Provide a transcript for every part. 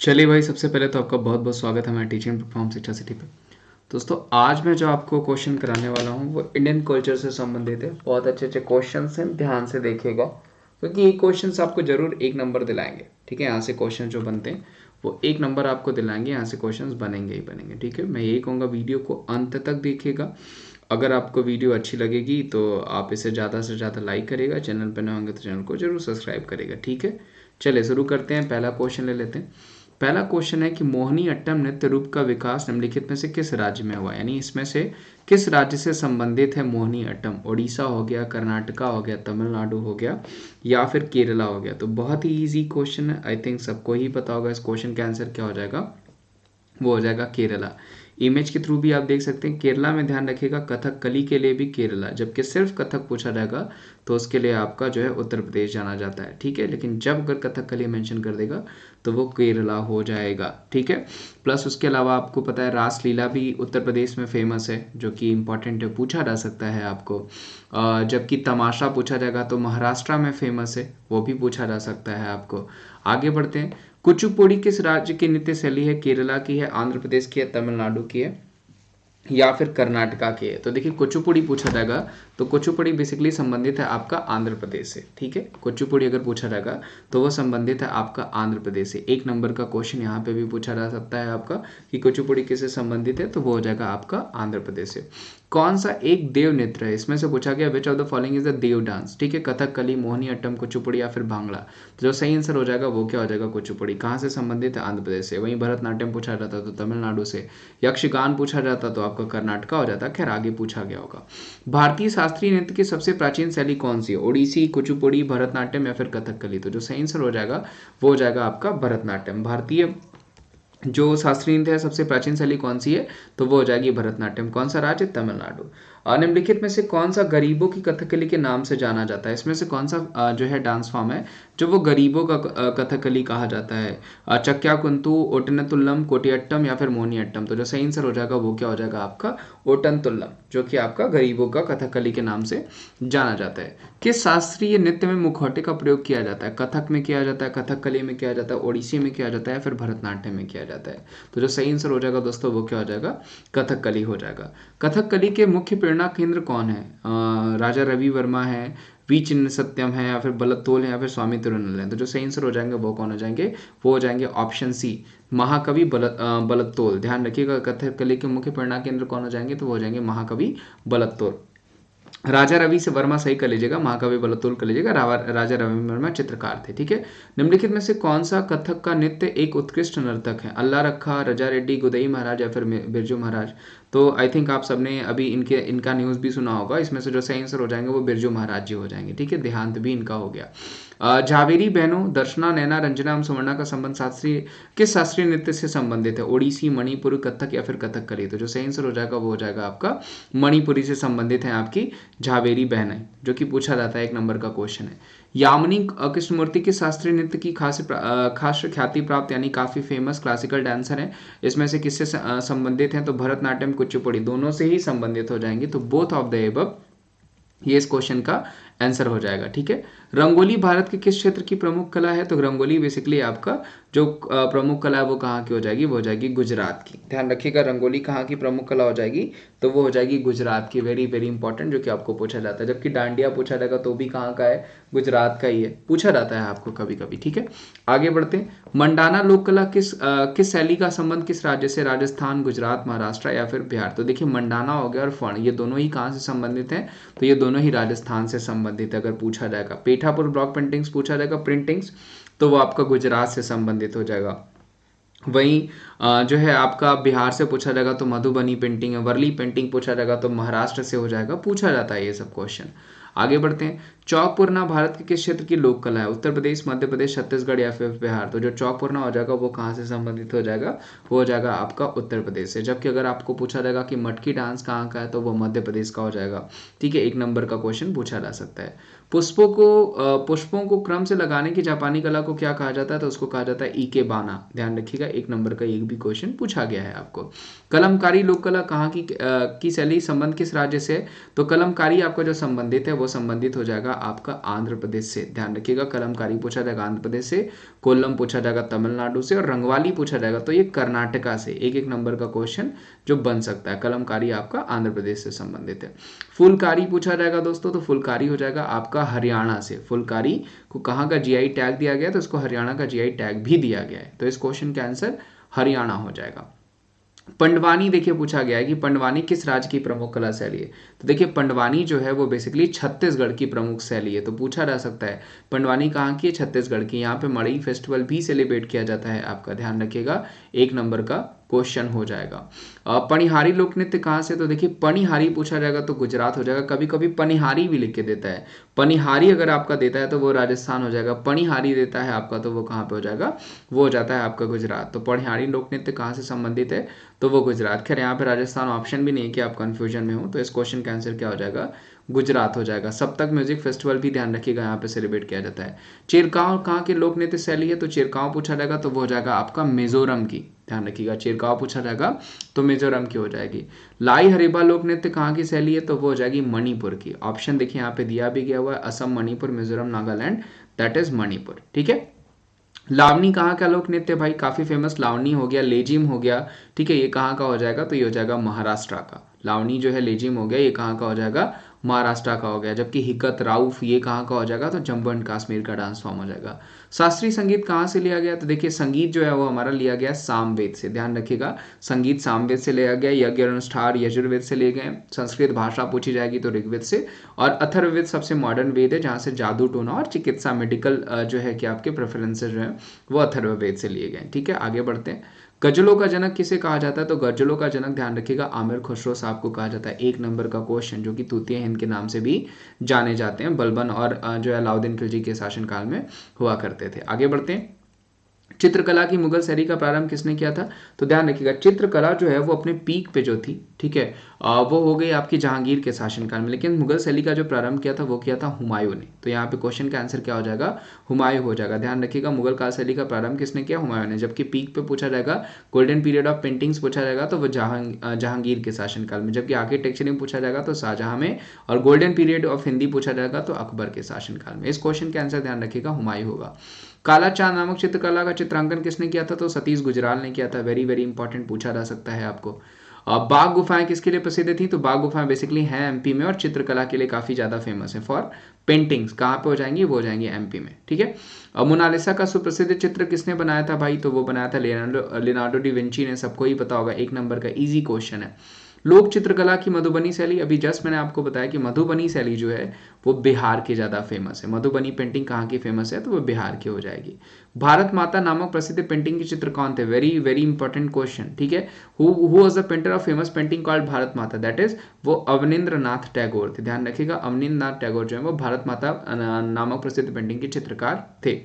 चलिए भाई, सबसे पहले तो आपका बहुत बहुत स्वागत है हमारे टीचिंग प्लेटफॉर्म शिक्षा सिटी पे। दोस्तों, आज मैं जो आपको क्वेश्चन कराने वाला हूँ वो इंडियन कल्चर से संबंधित है। बहुत अच्छे अच्छे क्वेश्चन हैं, ध्यान से देखिएगा क्योंकि ये क्वेश्चन आपको जरूर एक नंबर दिलाएंगे। ठीक है, यहाँ से क्वेश्चन जो बनते हैं वो एक नंबर आपको दिलाएंगे, यहाँ से क्वेश्चन बनेंगे ही बनेंगे। ठीक है, मैं यही कहूँगा वीडियो को अंत तक देखिएगा। अगर आपको वीडियो अच्छी लगेगी तो आप इसे ज़्यादा से ज़्यादा लाइक करेगा, चैनल पर नए होंगे तो चैनल को जरूर सब्सक्राइब करेगा। ठीक है, चलिए शुरू करते हैं। पहला क्वेश्चन ले लेते हैं। पहला क्वेश्चन है कि मोहिनी अट्टम नृत्य रूप का विकास निम्नलिखित में से किस राज्य में हुआ, यानी इसमें से किस राज्य से संबंधित है मोहिनी अट्टम। उड़ीसा हो गया, कर्नाटका हो गया, तमिलनाडु हो गया या फिर केरला हो गया। तो बहुत ही इजी क्वेश्चन है, आई थिंक सबको ही पता होगा। इस क्वेश्चन का आंसर क्या हो जाएगा, वो हो जाएगा केरला। इमेज के थ्रू भी आप देख सकते हैं। केरला में ध्यान रखिएगा, कथकली के लिए भी केरला, जबकि सिर्फ कथक पूछा जाएगा तो उसके लिए आपका जो है उत्तर प्रदेश जाना जाता है। ठीक है, लेकिन जब अगर कथकली मेंशन कर देगा तो वो केरला हो जाएगा। ठीक है, प्लस उसके अलावा आपको पता है रासलीला भी उत्तर प्रदेश में फेमस है, जो कि इंपॉर्टेंट है, पूछा जा सकता है आपको। जबकि तमाशा पूछा जाएगा तो महाराष्ट्र में फेमस है, वो भी पूछा जा सकता है आपको। आगे बढ़ते हैं। कुचिपुड़ी किस राज्य की नृत्य शैली है, केरला की है, आंध्र प्रदेश की है, तमिलनाडु की है या फिर कर्नाटका की है। तो देखिए कुचिपुड़ी पूछा जाएगा तो कुचिपुड़ी बेसिकली संबंधित है आपका आंध्र प्रदेश से। ठीक है, कुचिपुड़ी अगर पूछा जाएगा तो वह संबंधित है आपका आंध्र प्रदेश से। एक नंबर का क्वेश्चन यहाँ पे भी पूछा जा सकता है आपका कि कुचिपुड़ी किससे संबंधित है, तो वो हो जाएगा आपका आंध्र प्रदेश से। कौन सा एक देव नृत्य है, इसमें से पूछा गया which of the following is the देव डांस। ठीक है, कथकली, मोहिनी अट्टम, कुचिपुड़ी या फिर भांगड़ा। तो जो सही आंसर हो जाएगा वो क्या हो जाएगा, कुचिपुड़ी। कहाँ से संबंधित है, आंध्र प्रदेश से। वहीं भरतनाट्यम पूछा जाता तो तमिलनाडु से, यक्षगान पूछा जाता तो आपका कर्नाटका हो जाता। खैर आगे पूछा गया होगा। भारतीय शास्त्रीय नृत्य की सबसे प्राचीन शैली कौन सी है, ओडिसी, कुचिपुड़ी, भरतनाट्यम या फिर कथकली। तो जो सही आंसर हो जाएगा वो हो जाएगा आपका भरतनाट्यम। भारतीय जो शास्त्रीय नृत्य है सबसे प्राचीन शैली कौन सी है, तो वो हो जाएगी भरतनाट्यम। कौन सा राज्य, तमिलनाडु। निम्नलिखित में से कौन सा गरीबों की कथकली के नाम से जाना जाता है, इसमें से कौन सा जो है डांस फॉर्म है जो वो गरीबों का कथकली कहा जाता है। चक्या कुंतु, ओटनतुल्लम, कोटियट्टम या फिर मोहिनीअट्टम। तो जो सही आंसर हो जाएगा वो क्या हो जाएगा आपका ओटनतुल्लम, जो कि आपका गरीबों का कथकली के नाम से जाना जाता है। किस शास्त्रीय नृत्य में मुखौटे का प्रयोग किया जाता है, कथक में किया जाता है, कथकली में किया जाता है, ओडिसी में किया जाता है, फिर भरतनाट्यम में किया जाता है। तो जो सही आंसर हो जाएगा दोस्तों वो क्या हो जाएगा, कथकली हो जाएगा। कथकली के मुख्य प्रेरणा केंद्र कौन है, राजा रवि वर्मा है, वी चिन्न सत्यम है या फिर बलतोल है या फिर स्वामी तिरुनल है। तो जो सही आंसर हो जाएंगे वो कौन हो जाएंगे, वो हो जाएंगे ऑप्शन सी, महाकवि बलतोल। ध्यान रखिएगा, कथकली के मुख्य प्रेरणा केंद्र कौन हो जाएंगे, तो वो हो जाएंगे महाकवि बलतोल। राजा रवि से वर्मा सही कर लीजिएगा, महाकवि बलतोल कर लीजिएगा। राजा रवि वर्मा चित्रकार थे। ठीक है, निम्नलिखित में से कौन सा कथक का नृत्य एक उत्कृष्ट नर्तक है, अल्लाह रखा, रजा रेड्डी, गुदई महाराज या फिर बिरजू महाराज। तो आई थिंक आप सबने अभी इनका न्यूज़ भी सुना होगा। इसमें से जो सही आंसर हो जाएंगे वो बिरजू महाराज जी हो जाएंगे। ठीक है, देहांत भी इनका हो गया। झावेरी बहनों दर्शना, नैना, रंजना एवं सुवर्णा का संबंध शास्त्रीय किस शास्त्रीय नृत्य से संबंधित है, ओडिसी, मणिपुरी, कथक या फिर कथकली। तो जो सही आंसर हो जाएगा वो हो जाएगा आपका मणिपुरी से संबंधित है आपकी झावेरी बहनें, जो कि पूछा जाता है, एक नंबर का क्वेश्चन है। यामिनी कृष्णमूर्ति के शास्त्रीय नृत्य की खास ख्याति प्राप्त यानी काफ़ी फेमस क्लासिकल डांसर हैं। इसमें से किससे संबंधित हैं, तो भरतनाट्यम, कुचिपुड़ी, दोनों से ही संबंधित हो जाएंगे। तो बोथ ऑफ द एबव ये इस क्वेश्चन का आंसर हो जाएगा। ठीक है, रंगोली भारत के किस क्षेत्र की प्रमुख कला है, तो रंगोली बेसिकली आपका जो प्रमुख कला है वो कहाँ की हो जाएगी, वो हो जाएगी गुजरात की। ध्यान रखिएगा, रंगोली कहाँ की प्रमुख कला हो जाएगी, तो वो हो जाएगी गुजरात की। वेरी वेरी इंपॉर्टेंट, जो कि आपको पूछा जाता है। जबकि डांडिया पूछा जाएगा तो भी कहाँ का है, गुजरात का ही है, पूछा जाता है आपको कभी कभी। ठीक है, आगे बढ़ते हैं। मंडाना लोक कला किस शैली का संबंध किस राज्य से, राजस्थान, गुजरात, महाराष्ट्र या फिर बिहार। तो देखिए मंडाना हो गया और फण, ये दोनों ही कहाँ से संबंधित हैं, तो ये दोनों ही राजस्थान से संबंधित अगर पूछा जाएगा। पेठापुर ब्लॉक पेंटिंग्स पूछा जाएगा, प्रिंटिंग्स, तो वो आपका गुजरात से संबंधित हो जाएगा। वहीं जो है आपका बिहार से पूछा जाएगा तो मधुबनी पेंटिंग है, वर्ली पेंटिंग पूछा जाएगा तो महाराष्ट्र से हो जाएगा। पूछा जाता है ये सब क्वेश्चन। आगे बढ़ते हैं। चौकपुरना भारत के किस क्षेत्र की लोक कला है, उत्तर प्रदेश, मध्य प्रदेश, छत्तीसगढ़ या फिर बिहार। तो जो चौकपुरना हो जाएगा वो कहाँ से संबंधित हो जाएगा, वो हो जाएगा आपका उत्तर प्रदेश से। जबकि अगर आपको पूछा जाएगा कि मटकी डांस कहाँ का है, तो वो मध्य प्रदेश का हो जाएगा। ठीक है, एक नंबर का क्वेश्चन पूछा जा सकता है। पुष्पों को क्रम से लगाने की जापानी कला को क्या कहा जाता है? तो उसको कहा जाता है इकेबाना। ध्यान रखिएगा, 1 नंबर का एक भी क्वेश्चन पूछा गया है आपको। कलमकारी लोक कला कहाँ की शैली संबंध किस राज्य से? तो कलमकारी आपका जो संबंधित है वो संबंधित हो जाएगा आपका आंध्र प्रदेश से। ध्यान रखिएगा, कलमकारी पूछा जाएगा आंध्र प्रदेश से, कोल्लम पूछा जाएगा तमिलनाडु से, और रंगवाली पूछा जाएगा तो ये कर्नाटका से। एक एक नंबर का क्वेश्चन जो बन सकता है। कलमकारी आपका आंध्र प्रदेश से संबंधित है। फुलकारी पूछा जाएगा दोस्तों, तो फुलकारी हो जाएगा आपका हरियाणा से। फुलकारी को कहाँ का जीआई टैग दिया गया है? तो इसको हरियाणा का जीआई टैग भी दिया गया है, तो इस क्वेश्चन का आंसर हरियाणा हो जाएगा। पंडवानी देखिए पूछा गया है कि पंडवानी किस राज्य की प्रमुख कला शैली है? तो देखिए पंडवानी जो है वो बेसिकली छत्तीसगढ़ की प्रमुख शैली है। तो पूछा जा सकता है पंडवानी कहाँ की है? छत्तीसगढ़ की। यहाँ पे मड़ई फेस्टिवल भी सेलिब्रेट किया जाता है आपका, ध्यान रखिएगा, 1 नंबर का क्वेश्चन हो जाएगा। पनिहारी लोक नृत्य कहाँ से? तो देखिए पनिहारी पूछा जाएगा तो गुजरात हो जाएगा। कभी कभी पनिहारी भी लिख के देता है। पनिहारी अगर आपका देता है तो वो राजस्थान हो जाएगा। पनिहारी देता है आपका तो वो कहाँ पे हो जाएगा? वो हो जाता है आपका गुजरात। तो पनिहारी लोक नृत्य कहाँ से संबंधित है? तो वो गुजरात। खैर यहाँ पे राजस्थान ऑप्शन भी नहीं है कि आप कंफ्यूजन में हो, तो इस क्वेश्चन का आंसर क्या हो जाएगा? गुजरात हो जाएगा। सप्तक म्यूजिक फेस्टिवल भी ध्यान रखिएगा यहाँ पे सेलिब्रेट किया जाता है। चिरकाव कहाँ की लोक नृत्य शैली है? तो चिरकाव पूछा जाएगा तो वो हो जाएगा आपका मिजोरम की। ध्यान रखिएगा, चिरकाव पूछा जाएगा तो मिजोरम की हो जाएगी। लाई हरिबा लोक नृत्य कहाँ की शैली है? तो वो हो जाएगी मणिपुर की। ऑप्शन देखिए यहाँ पे दिया भी गया हुआ है, असम, मणिपुर, मिजोरम, नागालैंड, दैट इज मणिपुर। ठीक है। लावनी कहाँ का लोक नृत्य? भाई काफी फेमस लावनी हो गया, लेजिम हो गया। ठीक है, ये कहाँ का हो जाएगा? तो ये हो जाएगा महाराष्ट्र का। लावनी जो है, लेजिम हो गया, ये कहाँ का हो जाएगा? महाराष्ट्र का हो गया। जबकि हिकत राउफ ये कहाँ का हो जाएगा? तो जम्मू एंड कश्मीर का डांस फॉर्म हो जाएगा। शास्त्रीय संगीत कहाँ से लिया गया? तो देखिए संगीत जो है वो हमारा लिया गया सामवेद से। ध्यान रखिएगा, संगीत सामवेद से लिया गया। यज्ञ अनुष्ठान यजुर्वेद से लिए गए। संस्कृत भाषा पूछी जाएगी तो ऋग्वेद से। और अथर्ववेद सबसे मॉडर्न वेद है जहाँ से जादू टोना और चिकित्सा मेडिकल जो है कि आपके प्रेफरेंसेस जो है वो अथर्ववेद से लिए गए। ठीक है, आगे बढ़ते हैं। गजलों का जनक किसे कहा जाता है? तो गजलों का जनक ध्यान रखिएगा आमिर खुसरो साहब को कहा जाता है। 1 नंबर का क्वेश्चन, जो कि तूतिया हिंद के नाम से भी जाने जाते हैं। बलबन और जो है अलाउद्दीन खिलजी के शासनकाल में हुआ करते थे। आगे बढ़ते हैं। चित्रकला की मुगल शैली का प्रारंभ किसने किया था? तो ध्यान रखिएगा, चित्रकला जो है वो अपने पीक पे जो थी, ठीक है, वो हो गई आपकी जहांगीर के शासनकाल में। लेकिन मुगल शैली का जो प्रारंभ किया था वो किया था हुमायूं ने। तो यहाँ पे क्वेश्चन का आंसर क्या हो जाएगा? हुमायूं हो जाएगा। ध्यान रखिएगा, मुगल काल शैली का प्रारंभ किसने किया? हुमायूं ने। जबकि पीक पे पूछा जाएगा, गोल्डन पीरियड ऑफ पेंटिंग्स पूछा जाएगा तो वो जहांगीर के शासनकाल में। जबकि आर्किटेक्चरिंग पूछा जाएगा तो शाहजहां में। और गोल्डन पीरियड ऑफ हिंदी पूछा जाएगा तो अकबर के शासनकाल में। इस क्वेश्चन का आंसर ध्यान रखिएगा हुमायूं होगा। काला चांद नामक चित्रकला का चित्रांकन किसने किया था? तो सतीश गुजराल ने किया था। वेरी वेरी इंपॉर्टेंट पूछा जा सकता है आपको। बाघ गुफाएं किसके लिए प्रसिद्ध थी? तो बाघ गुफाएं बेसिकली हैं एमपी में और चित्रकला के लिए काफी ज्यादा फेमस है। फॉर पेंटिंग्स कहाँ पे हो जाएंगी? वो हो जाएंगी एमपी में। ठीक है। मोनालिसा का सुप्रसिद्ध चित्र किसने बनाया था भाई? तो वो बनाया था लियोनार्डो डी विंची ने। सबको ही पता होगा, 1 नंबर का इजी क्वेश्चन है। लोक चित्रकला की मधुबनी शैली, अभी जस्ट मैंने आपको बताया कि मधुबनी शैली जो है वो बिहार की ज़्यादा फेमस है। मधुबनी पेंटिंग कहाँ की फेमस है? तो वो बिहार की हो जाएगी। भारत माता नामक प्रसिद्ध पेंटिंग के चित्र कौन थे? Very very important question. ठीक है, who was the painter of famous painting called Bharat Mata? That is वो अवनींद्र नाथ टैगोर थे। ध्यान रखिएगा, अवनींद्र नाथ टैगोर जो है वो भारत माता नामक प्रसिद्ध पेंटिंग के चित्रकार थे।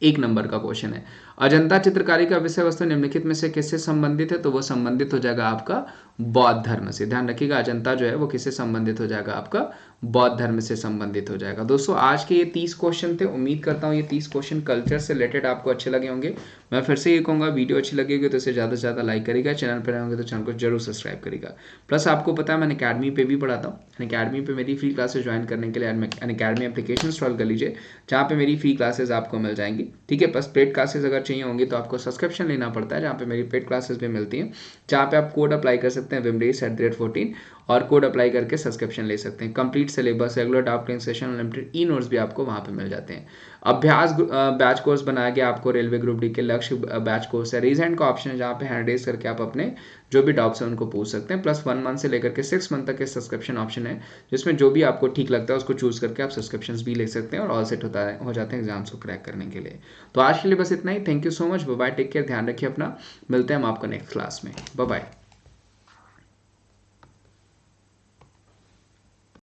1 नंबर का क्वेश्चन है। अजंता चित्रकारी का विषय वस्तु निम्नलिखित में से किससे संबंधित है? तो वो संबंधित हो जाएगा आपका बौद्ध धर्म से। ध्यान रखिएगा, अजंता जो है वो किससे संबंधित हो जाएगा? आपका बौद्ध धर्म से संबंधित हो जाएगा। दोस्तों आज के ये 30 क्वेश्चन थे। उम्मीद करता हूँ ये 30 क्वेश्चन कल्चर से रिलेटेड आपको अच्छे लगे होंगे। मैं फिर से ये कहूँगा, वीडियो अच्छी लगेगी तो इसे ज़्यादा से ज़्यादा लाइक करेगा। चैनल पर होंगे तो चैनल को जरूर सब्सक्राइब करेगा। प्लस आपको पता है मैं अकेडमी पे भी पढ़ाता हूँ। अकेडमी पे मेरी फ्री क्लासेस ज्वाइन करने के लिए अकेडमी एप्लीकेशन इंस्टॉल कर लीजिए, जहाँ पे मेरी फ्री क्लासेस आपको मिल जाएंगी। ठीक है, बस पेड क्लासेस अगर चाहिए होंगी तो आपको सब्सक्रिप्शन लेना पड़ता है, जहाँ पे मेरी पेड क्लासेस भी मिलती हैं, जहाँ पे आप कोड अप्लाई कर सकते हैं wimrace@14 और कोड अप्लाई करके सब्सक्रिप्शन ले सकते हैं। Complete syllabus, regular doubt clearing session, unlimited e notes भी आपको वहाँ पे मिल जाते हैं। अभ्यास बैच कोर्स बनाया गया आपको रेलवे ग्रुप डी के लक्ष्य बैच कोर्स है। रेज हैंड का ऑप्शन है, जहाँ पे हैंड रेज करके आप अपने जो भी डाउट्स हैं उनको पूछ सकते हैं। प्लस 1 मंथ से लेकर के 6 मंथ तक के सब्सक्रिप्शन ऑप्शन है, जिसमें जो भी आपको ठीक लगता है उसको चूज करके आप सब्सक्रिप्शन भी ले सकते हैं और ऑल सेट हो जाते हैं एग्जाम्स को क्रैक करने के लिए। तो आज के लिए बस इतना ही। Thank you so much, bye bye, take care, ध्यान रखिए अपना। मिलते हैं हम आपको नेक्स्ट क्लास में। Bye bye.